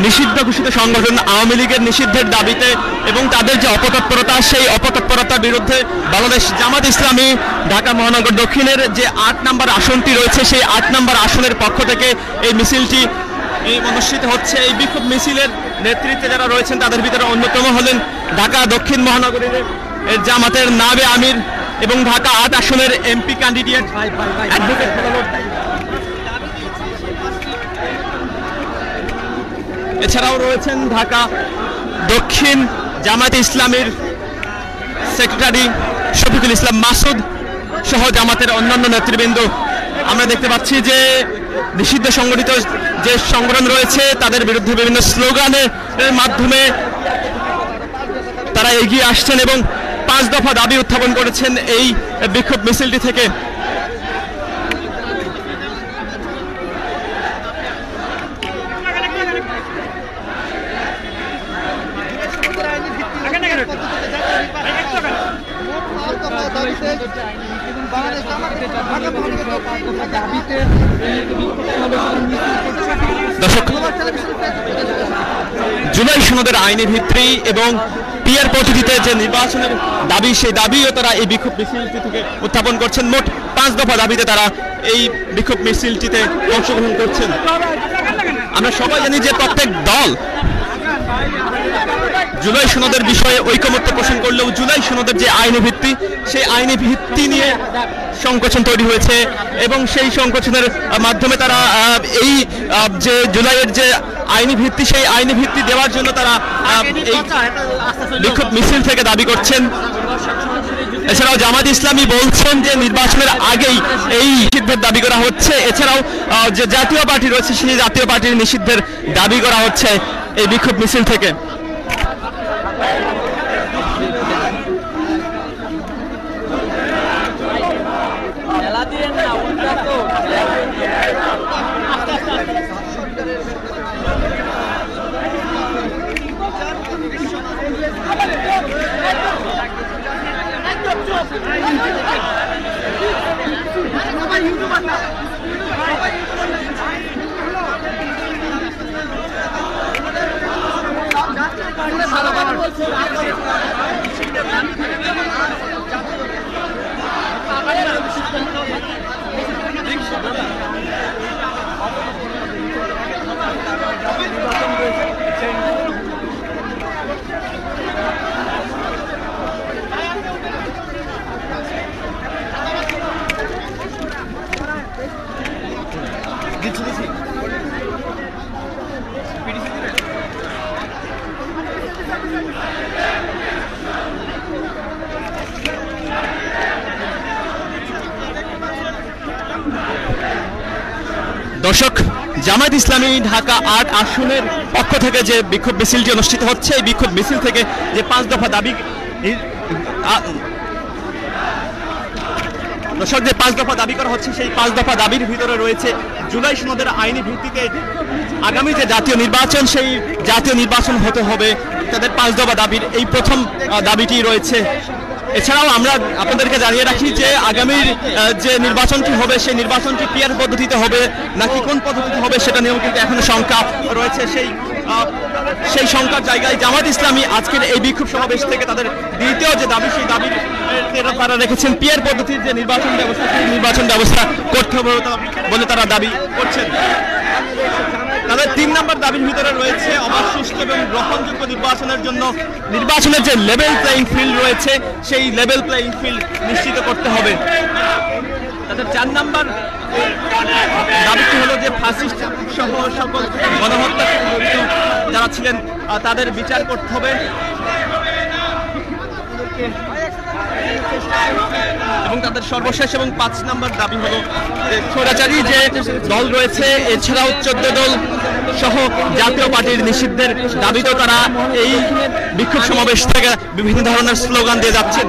নিষিদ্ধ ঘোষিত সংগঠন আওয়ামী লীগের নিষিদ্ধের দাবিতে এবং তাদের যে অপতৎপরতা, সেই অপতৎপরতার বিরুদ্ধে বাংলাদেশ জামাত ইসলামী ঢাকা মহানগর দক্ষিণের যে ৮ নম্বর আসনটি রয়েছে, সেই ৮ নম্বর আসনের পক্ষ থেকে এই মিছিলটি অনুষ্ঠিত হচ্ছে। এই বিক্ষোভ মিছিলের নেতৃত্বে যারা রয়েছেন তাদের ভিতরে অন্যতম হলেন ঢাকা দক্ষিণ মহানগরীর জামাতের নায়েবে আমির এবং ঢাকা ৮ আসনের এমপি ক্যান্ডিডেট অ্যাডভোকেট। এছাড়াও রয়েছেন ঢাকা দক্ষিণ জামায়াতে ইসলামীর সেক্রেটারি শফিকুল ইসলাম মাসুদ সহ জামাতের অন্যান্য নেতৃবৃন্দ। আমরা দেখতে পাচ্ছি যে নিষিদ্ধ সংগঠিত যে সংগঠন রয়েছে তাদের বিরুদ্ধে বিভিন্ন স্লোগানের মাধ্যমে তারা এগিয়ে আসছেন এবং 5 দফা দাবি উত্থাপন করেছেন এই বিক্ষোভ মিছিলটি থেকে। জুলাই সনদের আইনি ভিত্তি এবং পিয়ার পদ্ধতিতে যে নির্বাচনের দাবি, সেই দাবিও তারা এই বিক্ষোভ মিছিলটি থেকে উত্থাপন করছেন। মোট 5 দফা দাবিতে তারা এই বিক্ষোভ মিছিলটিতে অংশগ্রহণ করছেন। আমরা সবাই জানি যে প্রত্যেক দল জুলাই সনদের বিষয়ে ঐকমত্য পোষণ করলেও জুলাই সনদের যে আইনি ভিত্তি, সেই আইনি ভিত্তি নিয়ে সংকোচন তৈরি হয়েছে এবং সেই সংকোচনের মাধ্যমে তারা এই যে জুলাইয়ের যে আইনি ভিত্তি, সেই আইনি ভিত্তি দেওয়ার জন্য তারা এই বিক্ষোভ মিছিল থেকে দাবি করছেন। এছাড়াও জামাত ইসলামী বলছেন যে নির্বাচনের আগেই এই নিষিদ্ধের দাবি করা হচ্ছে। এছাড়াও যে জাতীয় পার্টি রয়েছে সেই জাতীয় পার্টির নিষিদ্ধের দাবি করা হচ্ছে এই বিক্ষোভ মিছিল থেকে। দর্শক, জামায়াত ইসলামী ঢাকা 8 আসনের পক্ষ থেকে যে বিক্ষোভ মিছিলটি অনুষ্ঠিত হচ্ছে, এই বিক্ষোভ মিছিল থেকে যে 5 দফা দাবি, দর্শক যে 5 দফা দাবি করা হচ্ছে, সেই 5 দফা দাবির ভিতরে রয়েছে জুলাই সনদের আইনি ভিত্তিতে আগামী যে জাতীয় নির্বাচন, সেই জাতীয় নির্বাচন হতে হবে। তাদের 5 দফা দাবির এই প্রথম দাবিটি রয়েছে। এছাড়াও আমরা আপনাদেরকে জানিয়ে রাখি যে আগামীর যে নির্বাচনটি হবে, সেই নির্বাচনটি পিয়ার পদ্ধতিতে হবে নাকি কোন পদ্ধতিতে হবে সেটা নিয়েও কিন্তু এখনো শঙ্কা রয়েছে। সেই শঙ্কার জায়গায় জামাত ইসলামী আজকের এই বিক্ষোভ সমাবেশ থেকে তাদের দ্বিতীয় যে দাবি, সেই দাবির তারা রেখেছেন পিয়ার পদ্ধতির যে নির্বাচন ব্যবস্থা, সেই নির্বাচন ব্যবস্থা করতে হবে বলে তারা দাবি করছেন। তাদের 3 নম্বর দাবির ভিতরে রয়েছে অবাধ, সুষ্ঠু এবং গ্রহণযোগ্য নির্বাচনের জন্য নির্বাচনের যে লেভেল প্লেইং ফিল্ড রয়েছে, সেই লেভেল প্লেইং ফিল্ড নিশ্চিত করতে হবে। তাদের 4 নম্বর দাবিটি হলো যে ফাঁসিস্ট সহ সকল গণহত্যা যারা ছিলেন তাদের বিচার করতে হবে এবং তাদের সর্বশেষ এবং 5 নম্বর দাবি হলো স্বৈরাচারী যে দল রয়েছে, এছাড়াও 14 দল সহ জাতীয় পার্টির নিষিদ্ধের দাবিতেও তারা এই বিক্ষোভ সমাবেশ থেকে বিভিন্ন ধরনের স্লোগান দিয়ে যাচ্ছেন।